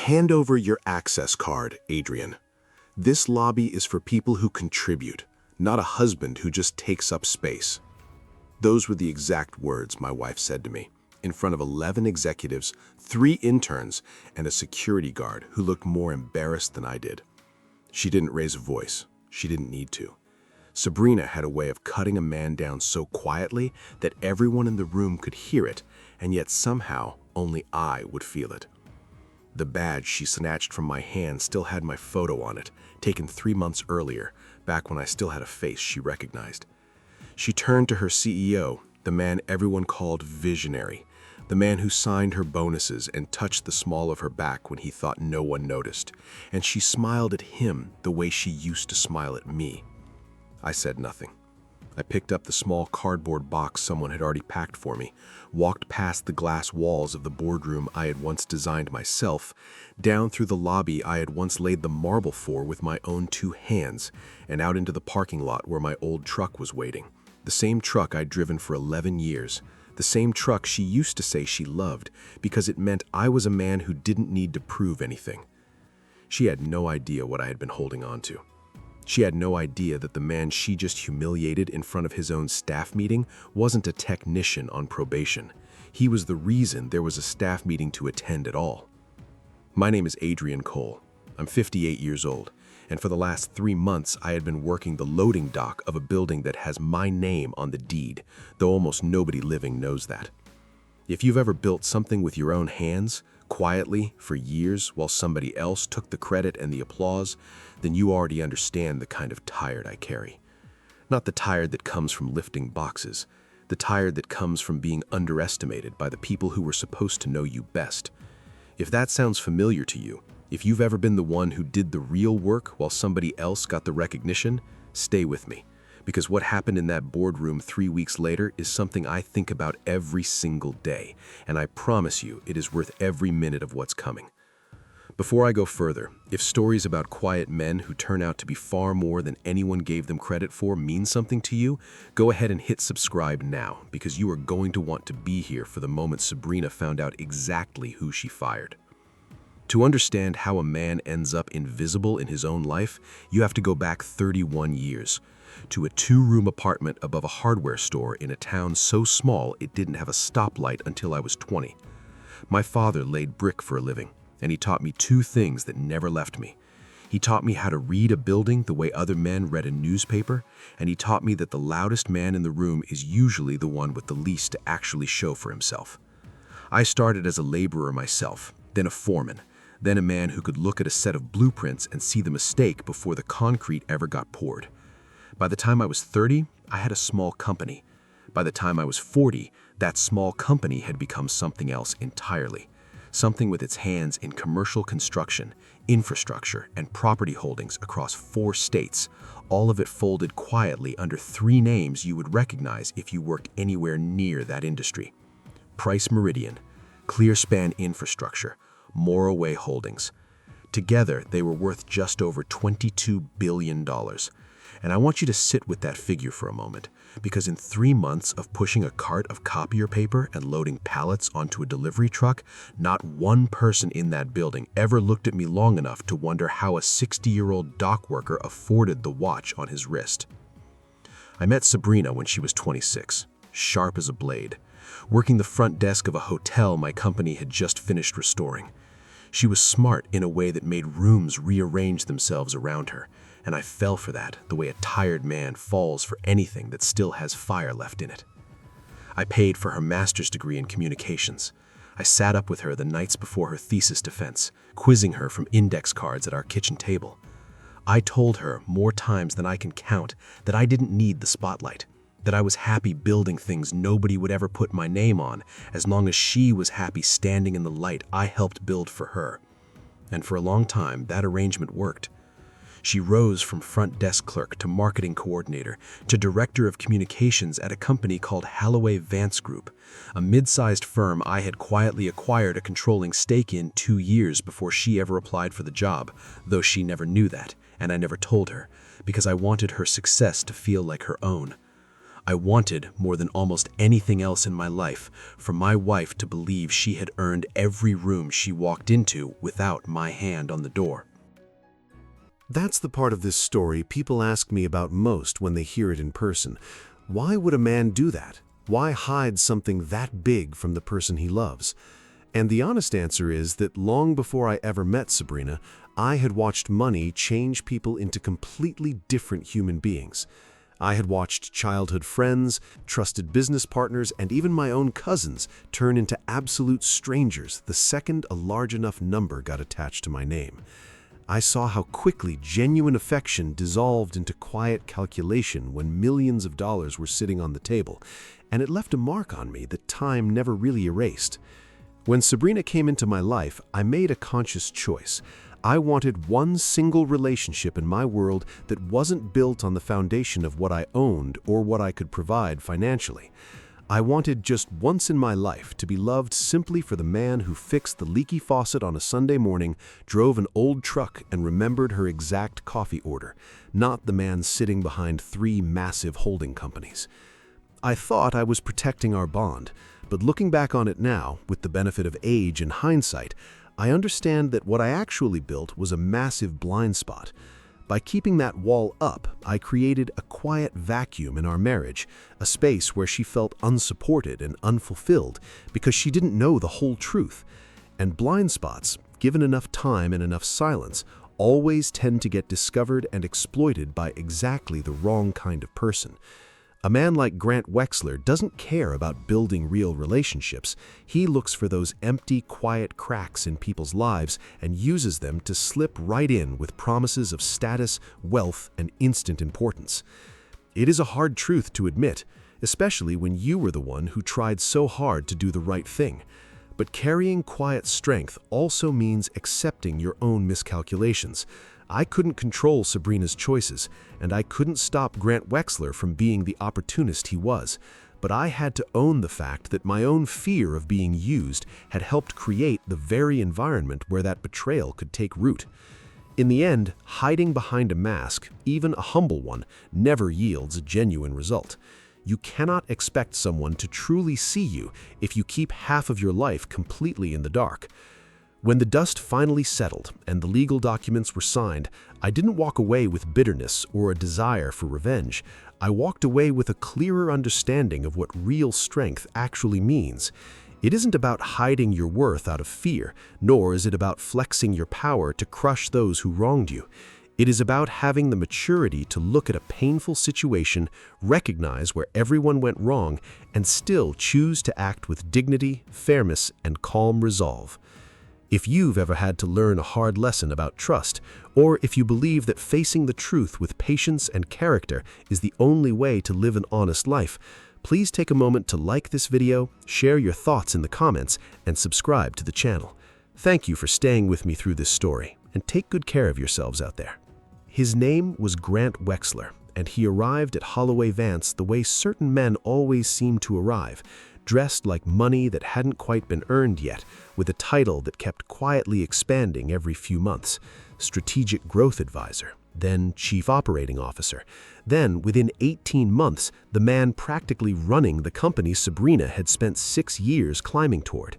Hand over your access card, Adrian. This lobby is for people who contribute, not a husband who just takes up space. Those were the exact words my wife said to me, in front of 11 executives, 3 interns, and a security guard who looked more embarrassed than I did. She didn't raise a voice. She didn't need to. Sabrina had a way of cutting a man down so quietly that everyone in the room could hear it, and yet somehow only I would feel it. The badge she snatched from my hand still had my photo on it, taken 3 months earlier, back when I still had a face she recognized. She turned to her CEO, the man everyone called visionary, the man who signed her bonuses and touched the small of her back when he thought no one noticed, and she smiled at him the way she used to smile at me. I said nothing. I picked up the small cardboard box someone had already packed for me, walked past the glass walls of the boardroom I had once designed myself, down through the lobby I had once laid the marble for with my own 2 hands, and out into the parking lot where my old truck was waiting. The same truck I'd driven for 11 years. The same truck she used to say she loved because it meant I was a man who didn't need to prove anything. She had no idea what I had been holding on to. She had no idea that the man she just humiliated in front of his own staff meeting wasn't a technician on probation. He was the reason there was a staff meeting to attend at all. My name is Adrian Cole. I'm 58 years old, and for the last 3 months I had been working the loading dock of a building that has my name on the deed, though almost nobody living knows that. If you've ever built something with your own hands, quietly, for years, while somebody else took the credit and the applause, then you already understand the kind of tired I carry. Not the tired that comes from lifting boxes, the tired that comes from being underestimated by the people who were supposed to know you best. If that sounds familiar to you, if you've ever been the one who did the real work while somebody else got the recognition, stay with me. Because what happened in that boardroom 3 weeks later is something I think about every single day, and I promise you it is worth every minute of what's coming. Before I go further, if stories about quiet men who turn out to be far more than anyone gave them credit for mean something to you, go ahead and hit subscribe now, because you are going to want to be here for the moment Sabrina found out exactly who she fired. To understand how a man ends up invisible in his own life, you have to go back 31 years. To a 2-room apartment above a hardware store in a town so small it didn't have a stoplight until I was 20. My father laid brick for a living, and he taught me 2 things that never left me. He taught me how to read a building the way other men read a newspaper, and he taught me that the loudest man in the room is usually the one with the least to actually show for himself. I started as a laborer myself, then a foreman, then a man who could look at a set of blueprints and see the mistake before the concrete ever got poured. By the time I was 30, I had a small company. By the time I was 40, that small company had become something else entirely. Something with its hands in commercial construction, infrastructure, and property holdings across 4 states, all of it folded quietly under 3 names you would recognize if you worked anywhere near that industry. Price Meridian, Clearspan Infrastructure, Moraway Holdings. Together, they were worth just over $22 billion. And I want you to sit with that figure for a moment, because in 3 months of pushing a cart of copier paper and loading pallets onto a delivery truck, not one person in that building ever looked at me long enough to wonder how a 60-year-old dock worker afforded the watch on his wrist. I met Sabrina when she was 26, sharp as a blade, working the front desk of a hotel my company had just finished restoring. She was smart in a way that made rooms rearrange themselves around her, and I fell for that, the way a tired man falls for anything that still has fire left in it. I paid for her master's degree in communications. I sat up with her the nights before her thesis defense, quizzing her from index cards at our kitchen table. I told her more times than I can count that I didn't need the spotlight, that I was happy building things nobody would ever put my name on, as long as she was happy standing in the light I helped build for her. And for a long time, that arrangement worked. She rose from front desk clerk to marketing coordinator to director of communications at a company called Halloway Vance Group, a mid-sized firm I had quietly acquired a controlling stake in 2 years before she ever applied for the job, though she never knew that, and I never told her, because I wanted her success to feel like her own. I wanted, more than almost anything else in my life, for my wife to believe she had earned every room she walked into without my hand on the door. That's the part of this story people ask me about most when they hear it in person. Why would a man do that? Why hide something that big from the person he loves? And the honest answer is that long before I ever met Sabrina, I had watched money change people into completely different human beings. I had watched childhood friends, trusted business partners, and even my own cousins turn into absolute strangers the second a large enough number got attached to my name. I saw how quickly genuine affection dissolved into quiet calculation when millions of dollars were sitting on the table, and it left a mark on me that time never really erased. When Sabrina came into my life, I made a conscious choice. I wanted one single relationship in my world that wasn't built on the foundation of what I owned or what I could provide financially. I wanted just once in my life to be loved simply for the man who fixed the leaky faucet on a Sunday morning, drove an old truck, and remembered her exact coffee order, not the man sitting behind 3 massive holding companies. I thought I was protecting our bond, but looking back on it now, with the benefit of age and hindsight, I understand that what I actually built was a massive blind spot. By keeping that wall up, I created a quiet vacuum in our marriage, a space where she felt unsupported and unfulfilled because she didn't know the whole truth. And blind spots, given enough time and enough silence, always tend to get discovered and exploited by exactly the wrong kind of person. A man like Grant Wexler doesn't care about building real relationships. He looks for those empty, quiet cracks in people's lives and uses them to slip right in with promises of status, wealth, and instant importance. It is a hard truth to admit, especially when you were the one who tried so hard to do the right thing. But carrying quiet strength also means accepting your own miscalculations. I couldn't control Sabrina's choices, and I couldn't stop Grant Wexler from being the opportunist he was. But I had to own the fact that my own fear of being used had helped create the very environment where that betrayal could take root. In the end, hiding behind a mask, even a humble one, never yields a genuine result. You cannot expect someone to truly see you if you keep half of your life completely in the dark. When the dust finally settled and the legal documents were signed, I didn't walk away with bitterness or a desire for revenge. I walked away with a clearer understanding of what real strength actually means. It isn't about hiding your worth out of fear, nor is it about flexing your power to crush those who wronged you. It is about having the maturity to look at a painful situation, recognize where everyone went wrong, and still choose to act with dignity, fairness, and calm resolve. If you've ever had to learn a hard lesson about trust, or if you believe that facing the truth with patience and character is the only way to live an honest life, please take a moment to like this video, share your thoughts in the comments, and subscribe to the channel. Thank you for staying with me through this story, and take good care of yourselves out there. His name was Grant Wexler, and he arrived at Holloway Vance the way certain men always seem to arrive, dressed like money that hadn't quite been earned yet, with a title that kept quietly expanding every few months: Strategic Growth Advisor, then Chief Operating Officer. Then, within 18 months, the man practically running the company Sabrina had spent 6 years climbing toward.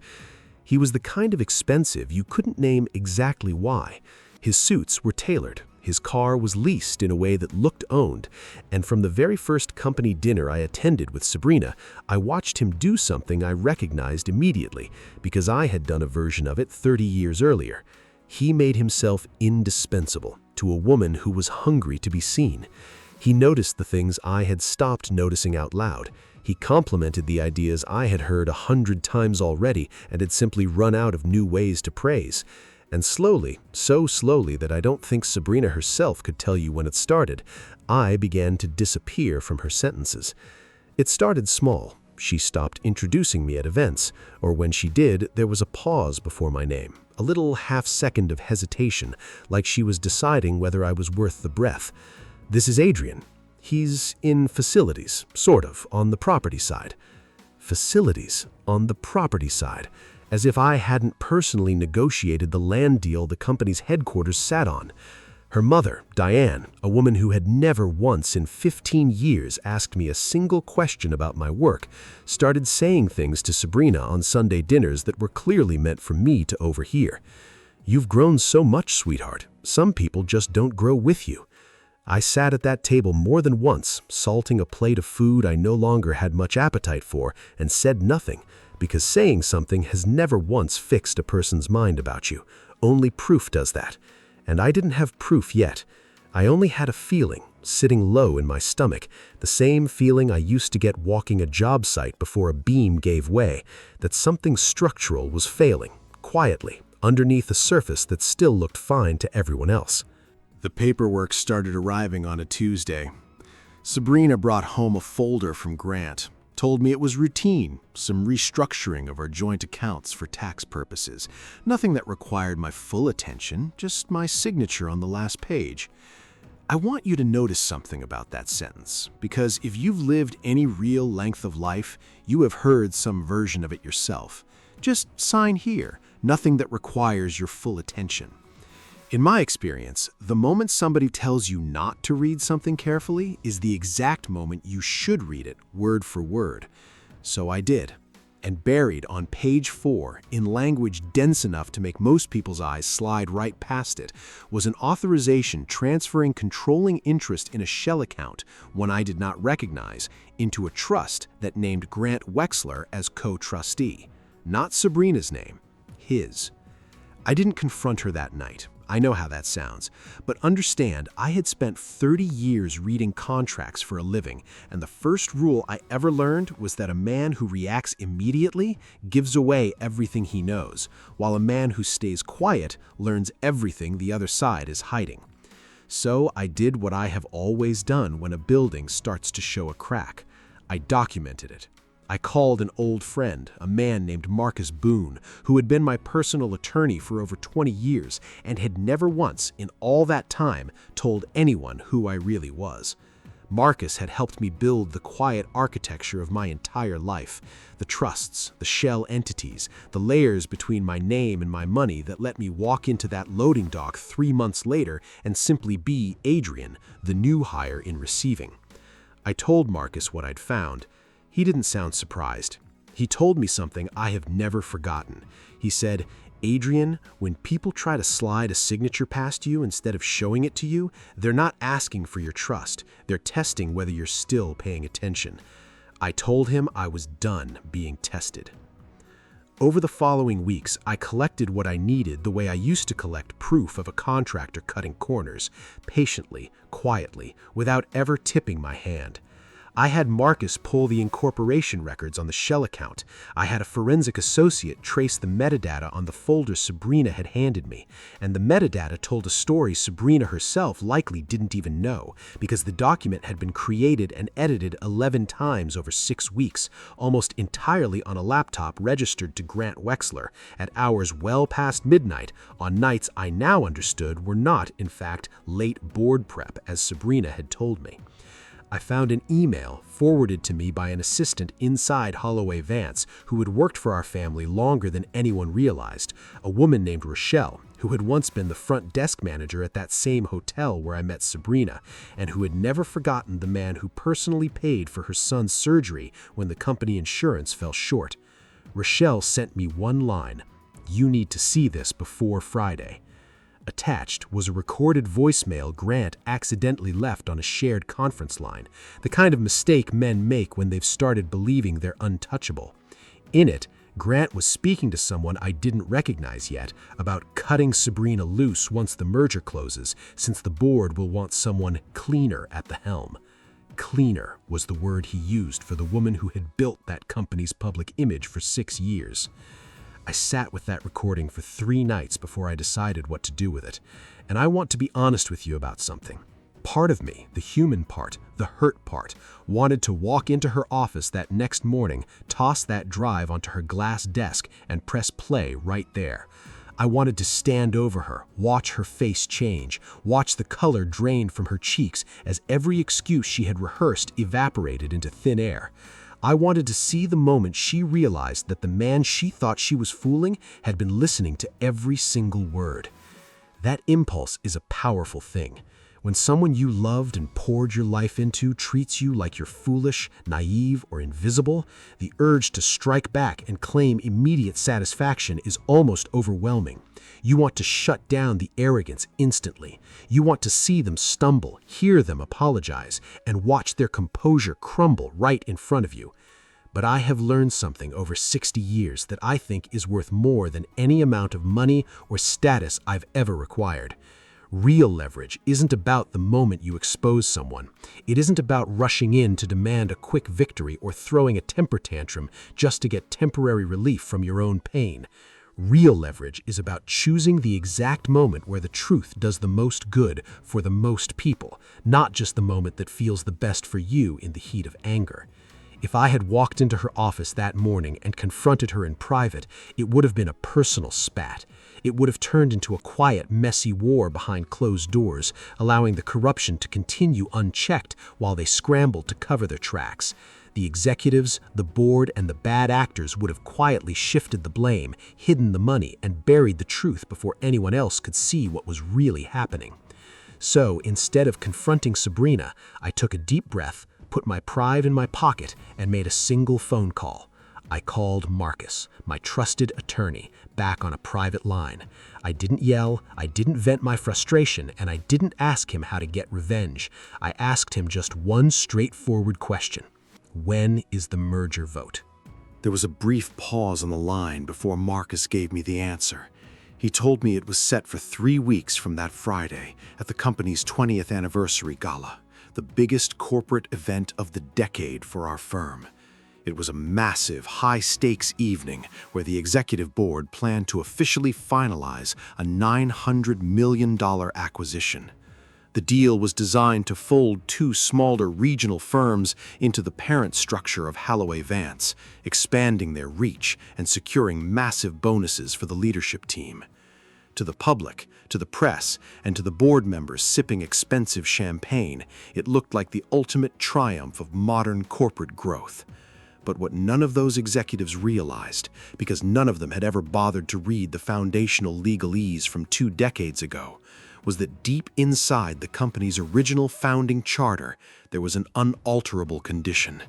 He was the kind of expensive you couldn't name exactly why. His suits were tailored. His car was leased in a way that looked owned, and from the very first company dinner I attended with Sabrina, I watched him do something I recognized immediately because I had done a version of it 30 years earlier. He made himself indispensable to a woman who was hungry to be seen. He noticed the things I had stopped noticing out loud. He complimented the ideas I had heard 100 times already and had simply run out of new ways to praise. And slowly, so slowly that I don't think Sabrina herself could tell you when it started, I began to disappear from her sentences. It started small. She stopped introducing me at events, or when she did, there was a pause before my name, a little half-second of hesitation, like she was deciding whether I was worth the breath. "This is Adrian. He's in facilities, sort of, on the property side." Facilities, on the property side. As if I hadn't personally negotiated the land deal the company's headquarters sat on. Her mother, Diane, a woman who had never once in 15 years asked me a single question about my work, started saying things to Sabrina on Sunday dinners that were clearly meant for me to overhear. "You've grown so much, sweetheart. Some people just don't grow with you." I sat at that table more than once, salting a plate of food I no longer had much appetite for, and said nothing, because saying something has never once fixed a person's mind about you. Only proof does that. And I didn't have proof yet. I only had a feeling, sitting low in my stomach, the same feeling I used to get walking a job site before a beam gave way, that something structural was failing, quietly, underneath a surface that still looked fine to everyone else. The paperwork started arriving on a Tuesday. Sabrina brought home a folder from Grant, told me it was routine, some restructuring of our joint accounts for tax purposes. Nothing that required my full attention, just my signature on the last page. I want you to notice something about that sentence, because if you've lived any real length of life, you have heard some version of it yourself. Just sign here, nothing that requires your full attention. In my experience, the moment somebody tells you not to read something carefully is the exact moment you should read it, word for word. So I did. And buried on page 4, in language dense enough to make most people's eyes slide right past it, was an authorization transferring controlling interest in a shell account, one I did not recognize, into a trust that named Grant Wexler as co-trustee. Not Sabrina's name, his. I didn't confront her that night. I know how that sounds, but understand I had spent 30 years reading contracts for a living, and the first rule I ever learned was that a man who reacts immediately gives away everything he knows, while a man who stays quiet learns everything the other side is hiding. So I did what I have always done when a building starts to show a crack. I documented it. I called an old friend, a man named Marcus Boone, who had been my personal attorney for over 20 years and had never once, in all that time, told anyone who I really was. Marcus had helped me build the quiet architecture of my entire life, the trusts, the shell entities, the layers between my name and my money that let me walk into that loading dock 3 months later and simply be Adrian, the new hire in receiving. I told Marcus what I'd found. He didn't sound surprised. He told me something I have never forgotten. He said, "Adrian, when people try to slide a signature past you instead of showing it to you, they're not asking for your trust. They're testing whether you're still paying attention." I told him I was done being tested. Over the following weeks, I collected what I needed the way I used to collect proof of a contractor cutting corners, patiently, quietly, without ever tipping my hand. I had Marcus pull the incorporation records on the shell account. I had a forensic associate trace the metadata on the folder Sabrina had handed me, and the metadata told a story Sabrina herself likely didn't even know, because the document had been created and edited 11 times over 6 weeks, almost entirely on a laptop registered to Grant Wexler, at hours well past midnight, on nights I now understood were not, in fact, late board prep, as Sabrina had told me. I found an email forwarded to me by an assistant inside Holloway Vance who had worked for our family longer than anyone realized, a woman named Rochelle, who had once been the front desk manager at that same hotel where I met Sabrina, and who had never forgotten the man who personally paid for her son's surgery when the company insurance fell short. Rochelle sent me one line, "You need to see this before Friday." Attached was a recorded voicemail Grant accidentally left on a shared conference line, the kind of mistake men make when they've started believing they're untouchable. In it, Grant was speaking to someone I didn't recognize yet about cutting Sabrina loose once the merger closes, since the board will want someone cleaner at the helm. Cleaner was the word he used for the woman who had built that company's public image for 6 years. I sat with that recording for 3 nights before I decided what to do with it. And I want to be honest with you about something. Part of me, the human part, the hurt part, wanted to walk into her office that next morning, toss that drive onto her glass desk, and press play right there. I wanted to stand over her, watch her face change, watch the color drain from her cheeks as every excuse she had rehearsed evaporated into thin air. I wanted to see the moment she realized that the man she thought she was fooling had been listening to every single word. That impulse is a powerful thing. When someone you loved and poured your life into treats you like you're foolish, naive, or invisible, the urge to strike back and claim immediate satisfaction is almost overwhelming. You want to shut down the arrogance instantly. You want to see them stumble, hear them apologize, and watch their composure crumble right in front of you. But I have learned something over 60 years that I think is worth more than any amount of money or status I've ever required. Real leverage isn't about the moment you expose someone. It isn't about rushing in to demand a quick victory or throwing a temper tantrum just to get temporary relief from your own pain. Real leverage is about choosing the exact moment where the truth does the most good for the most people, not just the moment that feels the best for you in the heat of anger. If I had walked into her office that morning and confronted her in private, it would have been a personal spat. It would have turned into a quiet, messy war behind closed doors, allowing the corruption to continue unchecked while they scrambled to cover their tracks. The executives, the board, and the bad actors would have quietly shifted the blame, hidden the money, and buried the truth before anyone else could see what was really happening. So, instead of confronting Sabrina, I took a deep breath, put my pride in my pocket, and made a single phone call. I called Marcus, my trusted attorney, back on a private line. I didn't yell, I didn't vent my frustration, and I didn't ask him how to get revenge. I asked him just one straightforward question. When is the merger vote? There was a brief pause on the line before Marcus gave me the answer. He told me it was set for 3 weeks from that Friday at the company's 20th anniversary gala, the biggest corporate event of the decade for our firm. It was a massive, high-stakes evening where the executive board planned to officially finalize a $900 million acquisition. The deal was designed to fold 2 smaller regional firms into the parent structure of Halloway Vance, expanding their reach and securing massive bonuses for the leadership team. To the public, to the press, and to the board members sipping expensive champagne, it looked like the ultimate triumph of modern corporate growth. But what none of those executives realized, because none of them had ever bothered to read the foundational legalese from 2 decades ago, was that deep inside the company's original founding charter, there was an unalterable condition.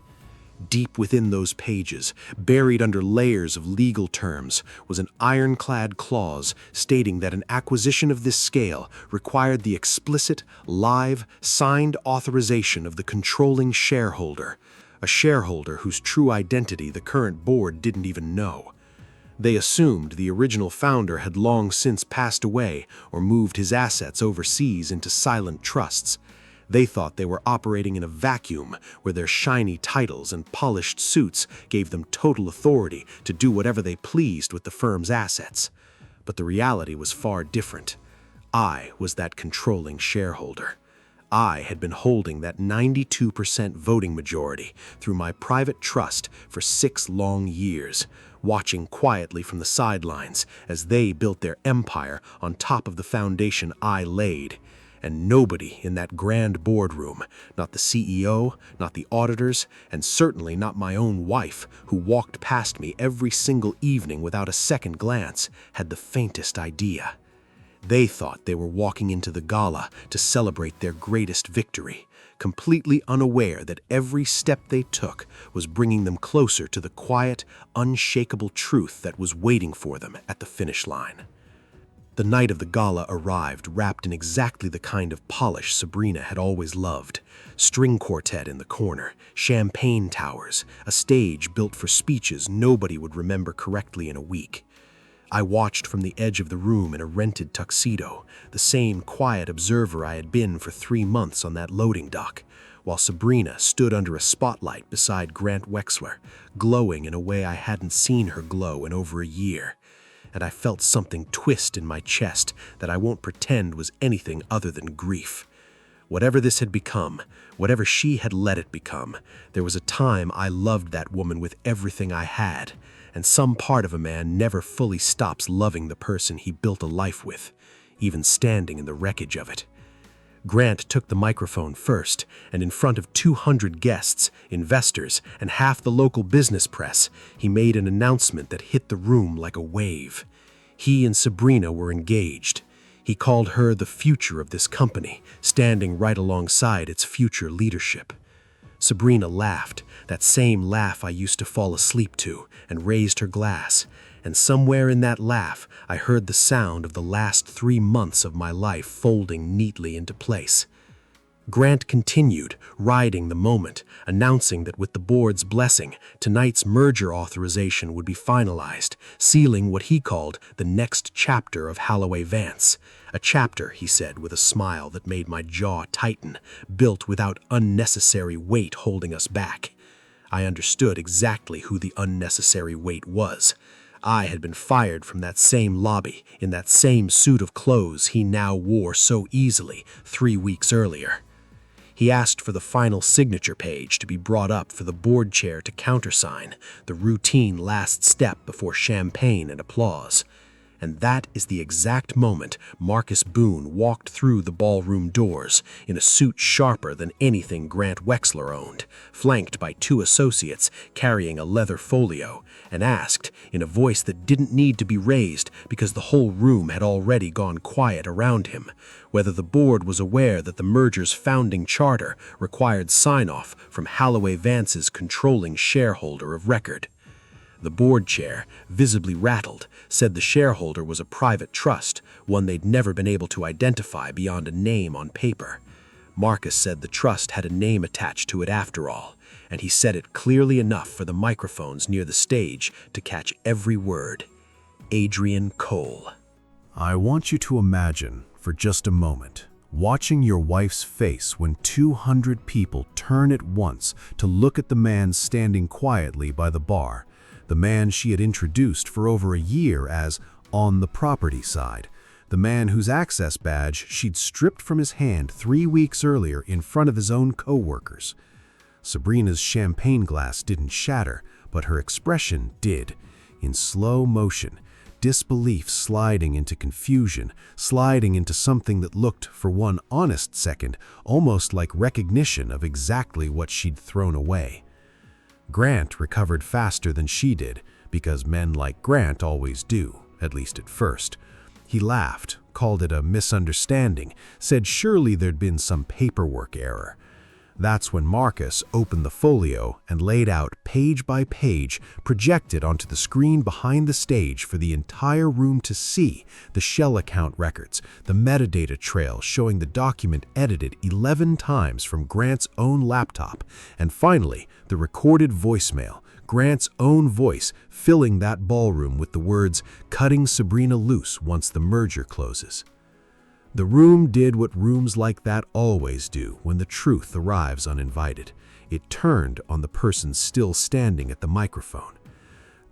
Deep within those pages, buried under layers of legal terms, was an ironclad clause stating that an acquisition of this scale required the explicit, live, signed authorization of the controlling shareholder, a shareholder whose true identity the current board didn't even know. They assumed the original founder had long since passed away or moved his assets overseas into silent trusts. They thought they were operating in a vacuum where their shiny titles and polished suits gave them total authority to do whatever they pleased with the firm's assets. But the reality was far different. I was that controlling shareholder. I had been holding that 92% voting majority through my private trust for 6 long years, watching quietly from the sidelines as they built their empire on top of the foundation I laid. And nobody in that grand boardroom, not the CEO, not the auditors, and certainly not my own wife, who walked past me every single evening without a second glance, had the faintest idea. They thought they were walking into the gala to celebrate their greatest victory, completely unaware that every step they took was bringing them closer to the quiet, unshakable truth that was waiting for them at the finish line. The night of the gala arrived wrapped in exactly the kind of polish Sabrina had always loved. String quartet in the corner, champagne towers, a stage built for speeches nobody would remember correctly in a week. I watched from the edge of the room in a rented tuxedo, the same quiet observer I had been for 3 months on that loading dock, while Sabrina stood under a spotlight beside Grant Wexler, glowing in a way I hadn't seen her glow in over a year. And I felt something twist in my chest that I won't pretend was anything other than grief. Whatever this had become, whatever she had let it become, there was a time I loved that woman with everything I had, and some part of a man never fully stops loving the person he built a life with, even standing in the wreckage of it. Grant took the microphone first, and in front of 200 guests, investors, and half the local business press, he made an announcement that hit the room like a wave. He and Sabrina were engaged. He called her the future of this company, standing right alongside its future leadership. Sabrina laughed, that same laugh I used to fall asleep to, and raised her glass. And somewhere in that laugh, I heard the sound of the last 3 months of my life folding neatly into place. Grant continued, riding the moment, announcing that with the board's blessing, tonight's merger authorization would be finalized, sealing what he called the next chapter of Halloway Vance. A chapter, he said with a smile that made my jaw tighten, built without unnecessary weight holding us back. I understood exactly who the unnecessary weight was. I had been fired from that same lobby, in that same suit of clothes he now wore so easily 3 weeks earlier. He asked for the final signature page to be brought up for the board chair to countersign, the routine last step before champagne and applause. And that is the exact moment Marcus Boone walked through the ballroom doors in a suit sharper than anything Grant Wexler owned, flanked by 2 associates carrying a leather folio, and asked, in a voice that didn't need to be raised because the whole room had already gone quiet around him, whether the board was aware that the merger's founding charter required sign-off from Halloway Vance's controlling shareholder of record. The board chair, visibly rattled, said the shareholder was a private trust, one they'd never been able to identify beyond a name on paper. Marcus said the trust had a name attached to it after all, and he said it clearly enough for the microphones near the stage to catch every word. Adrian Cole. I want you to imagine, for just a moment, watching your wife's face when 200 people turn at once to look at the man standing quietly by the bar, the man she had introduced for over a year as on the property side, the man whose access badge she'd stripped from his hand 3 weeks earlier in front of his own co-workers. Sabrina's champagne glass didn't shatter, but her expression did. In slow motion, disbelief sliding into confusion, sliding into something that looked, for one honest second, almost like recognition of exactly what she'd thrown away. Grant recovered faster than she did, because men like Grant always do, at least at first. He laughed, called it a misunderstanding, said surely there'd been some paperwork error. That's when Marcus opened the folio and laid out page by page, projected onto the screen behind the stage for the entire room to see, the shell account records, the metadata trail showing the document edited 11 times from Grant's own laptop, and finally, the recorded voicemail, Grant's own voice filling that ballroom with the words, "Cutting Sabrina loose once the merger closes." The room did what rooms like that always do when the truth arrives uninvited. It turned on the person still standing at the microphone.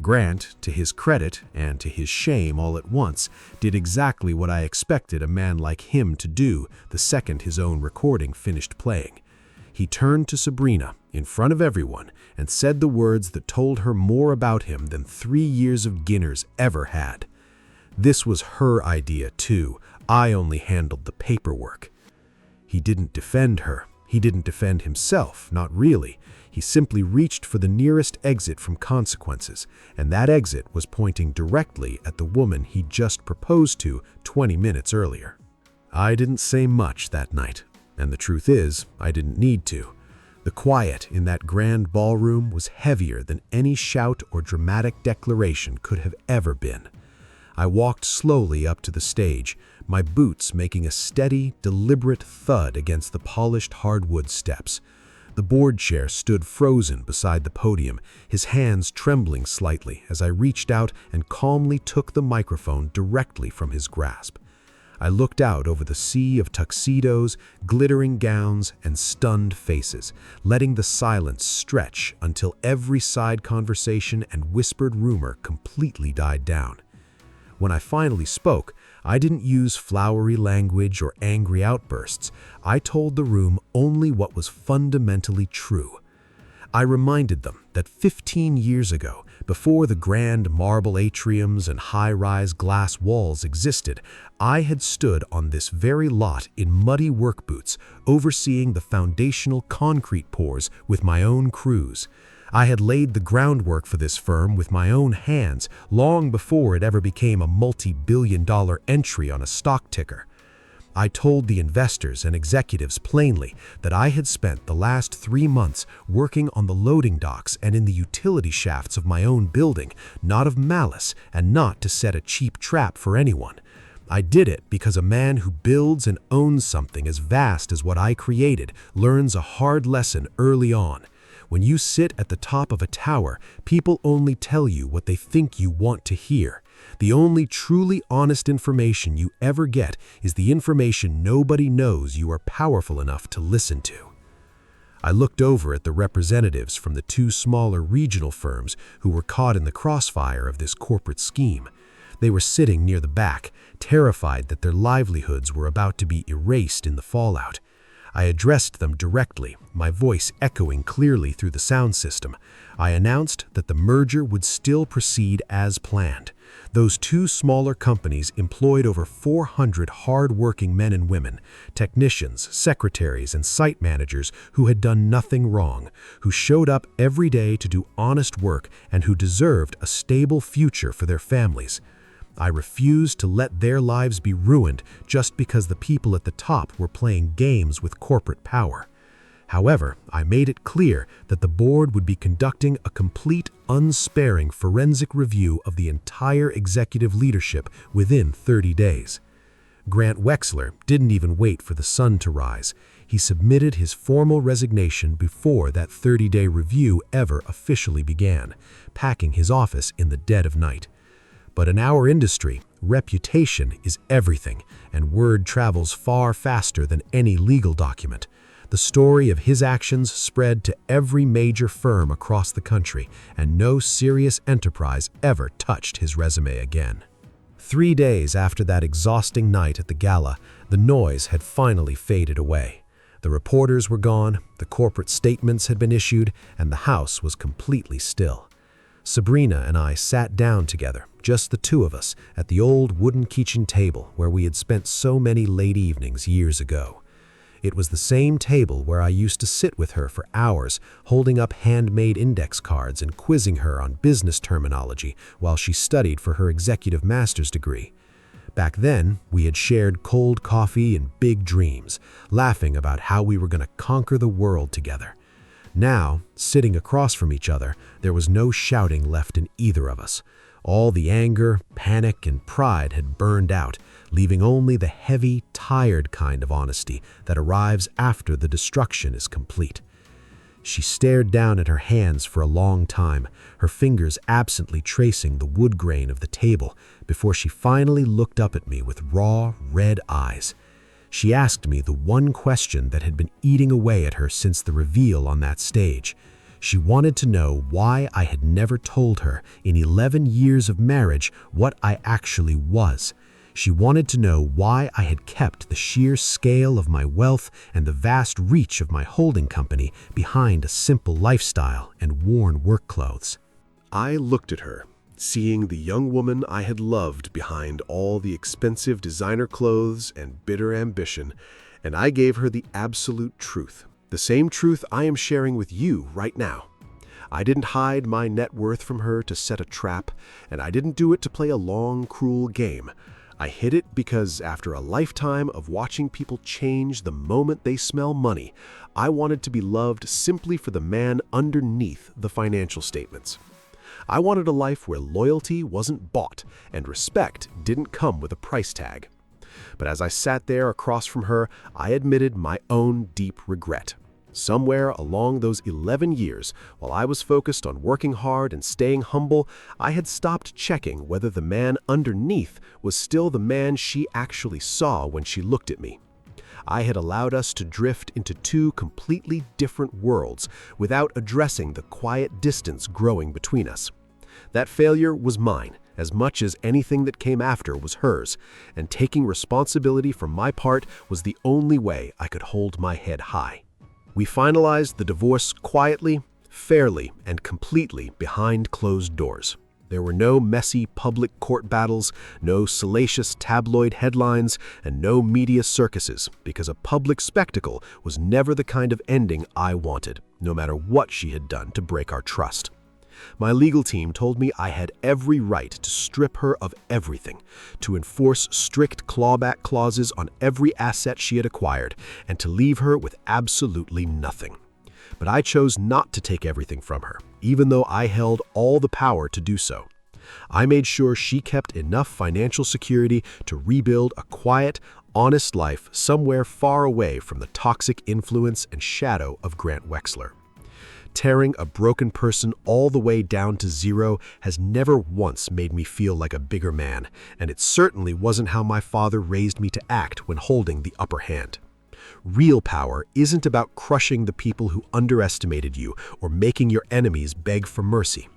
Grant, to his credit and to his shame all at once, did exactly what I expected a man like him to do the second his own recording finished playing. He turned to Sabrina, in front of everyone, and said the words that told her more about him than 3 years of Guinness ever had. This was her idea, too. I only handled the paperwork. He didn't defend her. He didn't defend himself, not really. He simply reached for the nearest exit from consequences, and that exit was pointing directly at the woman he'd just proposed to 20 minutes earlier. I didn't say much that night, and the truth is, I didn't need to. The quiet in that grand ballroom was heavier than any shout or dramatic declaration could have ever been. I walked slowly up to the stage, my boots making a steady, deliberate thud against the polished hardwood steps. The board chair stood frozen beside the podium, his hands trembling slightly as I reached out and calmly took the microphone directly from his grasp. I looked out over the sea of tuxedos, glittering gowns, and stunned faces, letting the silence stretch until every side conversation and whispered rumor completely died down. When I finally spoke, I didn't use flowery language or angry outbursts. I told the room only what was fundamentally true. I reminded them that 15 years ago, before the grand marble atriums and high-rise glass walls existed, I had stood on this very lot in muddy work boots, overseeing the foundational concrete pours with my own crews. I had laid the groundwork for this firm with my own hands long before it ever became a multi-billion-dollar entry on a stock ticker. I told the investors and executives plainly that I had spent the last 3 months working on the loading docks and in the utility shafts of my own building, not of malice and not to set a cheap trap for anyone. I did it because a man who builds and owns something as vast as what I created learns a hard lesson early on. When you sit at the top of a tower, people only tell you what they think you want to hear. The only truly honest information you ever get is the information nobody knows you are powerful enough to listen to. I looked over at the representatives from the 2 smaller regional firms who were caught in the crossfire of this corporate scheme. They were sitting near the back, terrified that their livelihoods were about to be erased in the fallout. I addressed them directly, my voice echoing clearly through the sound system. I announced that the merger would still proceed as planned. Those 2 smaller companies employed over 400 hard-working men and women, technicians, secretaries, and site managers who had done nothing wrong, who showed up every day to do honest work and who deserved a stable future for their families. I refused to let their lives be ruined just because the people at the top were playing games with corporate power. However, I made it clear that the board would be conducting a complete, unsparing forensic review of the entire executive leadership within 30 days. Grant Wexler didn't even wait for the sun to rise. He submitted his formal resignation before that 30-day review ever officially began, packing his office in the dead of night. But in our industry, reputation is everything, and word travels far faster than any legal document. The story of his actions spread to every major firm across the country, and no serious enterprise ever touched his resume again. 3 days after that exhausting night at the gala, the noise had finally faded away. The reporters were gone, the corporate statements had been issued, and the house was completely still. Sabrina and I sat down together, just the 2 of us, at the old wooden kitchen table where we had spent so many late evenings years ago. It was the same table where I used to sit with her for hours, holding up handmade index cards and quizzing her on business terminology while she studied for her executive master's degree. Back then, we had shared cold coffee and big dreams, laughing about how we were going to conquer the world together. Now, sitting across from each other, there was no shouting left in either of us. All the anger, panic, and pride had burned out, leaving only the heavy, tired kind of honesty that arrives after the destruction is complete. She stared down at her hands for a long time, her fingers absently tracing the wood grain of the table, before she finally looked up at me with raw, red eyes. She asked me the one question that had been eating away at her since the reveal on that stage. She wanted to know why I had never told her in 11 years of marriage what I actually was. She wanted to know why I had kept the sheer scale of my wealth and the vast reach of my holding company behind a simple lifestyle and worn work clothes. I looked at her, seeing the young woman I had loved behind all the expensive designer clothes and bitter ambition, and I gave her the absolute truth, the same truth I am sharing with you right now. I didn't hide my net worth from her to set a trap, and I didn't do it to play a long, cruel game. I hid it because after a lifetime of watching people change the moment they smell money, I wanted to be loved simply for the man underneath the financial statements. I wanted a life where loyalty wasn't bought and respect didn't come with a price tag. But as I sat there across from her, I admitted my own deep regret. Somewhere along those 11 years, while I was focused on working hard and staying humble, I had stopped checking whether the man underneath was still the man she actually saw when she looked at me. I had allowed us to drift into 2 completely different worlds without addressing the quiet distance growing between us. That failure was mine, as much as anything that came after was hers, and taking responsibility for my part was the only way I could hold my head high. We finalized the divorce quietly, fairly, and completely behind closed doors. There were no messy public court battles, no salacious tabloid headlines, and no media circuses, because a public spectacle was never the kind of ending I wanted, no matter what she had done to break our trust. My legal team told me I had every right to strip her of everything, to enforce strict clawback clauses on every asset she had acquired, and to leave her with absolutely nothing. But I chose not to take everything from her, even though I held all the power to do so. I made sure she kept enough financial security to rebuild a quiet, honest life somewhere far away from the toxic influence and shadow of Grant Wexler. Tearing a broken person all the way down to zero has never once made me feel like a bigger man, and it certainly wasn't how my father raised me to act when holding the upper hand. Real power isn't about crushing the people who underestimated you or making your enemies beg for mercy.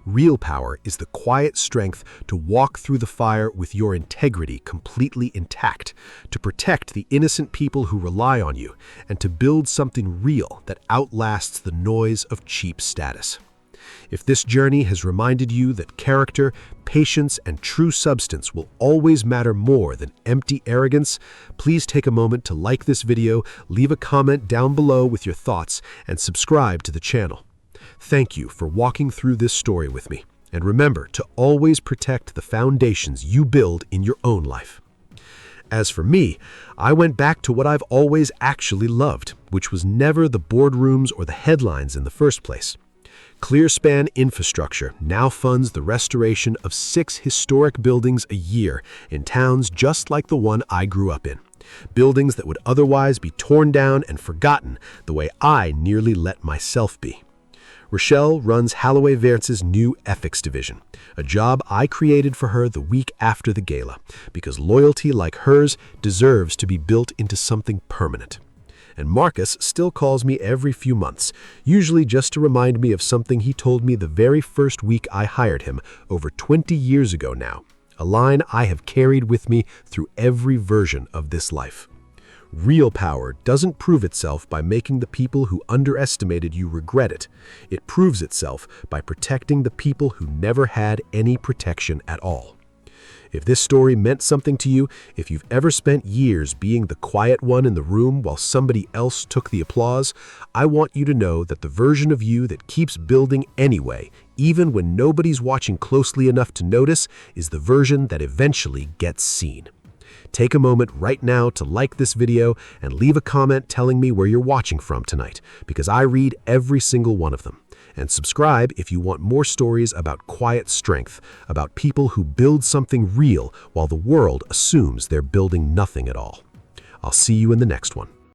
Real power is the quiet strength to walk through the fire with your integrity completely intact, to protect the innocent people who rely on you, and to build something real that outlasts the noise of cheap status. If this journey has reminded you that character, patience, and true substance will always matter more than empty arrogance, please take a moment to like this video, leave a comment down below with your thoughts, and subscribe to the channel. Thank you for walking through this story with me, and remember to always protect the foundations you build in your own life. As for me, I went back to what I've always actually loved, which was never the boardrooms or the headlines in the first place. Clearspan Infrastructure now funds the restoration of 6 historic buildings a year in towns just like the one I grew up in. Buildings that would otherwise be torn down and forgotten the way I nearly let myself be. Rochelle runs Halloway Vertz's new ethics division, a job I created for her the week after the gala, because loyalty like hers deserves to be built into something permanent. And Marcus still calls me every few months, usually just to remind me of something he told me the very first week I hired him over 20 years ago now, a line I have carried with me through every version of this life. Real power doesn't prove itself by making the people who underestimated you regret it. It proves itself by protecting the people who never had any protection at all. If this story meant something to you, if you've ever spent years being the quiet one in the room while somebody else took the applause, I want you to know that the version of you that keeps building anyway, even when nobody's watching closely enough to notice, is the version that eventually gets seen. Take a moment right now to like this video and leave a comment telling me where you're watching from tonight, because I read every single one of them. And subscribe if you want more stories about quiet strength, about people who build something real while the world assumes they're building nothing at all. I'll see you in the next one.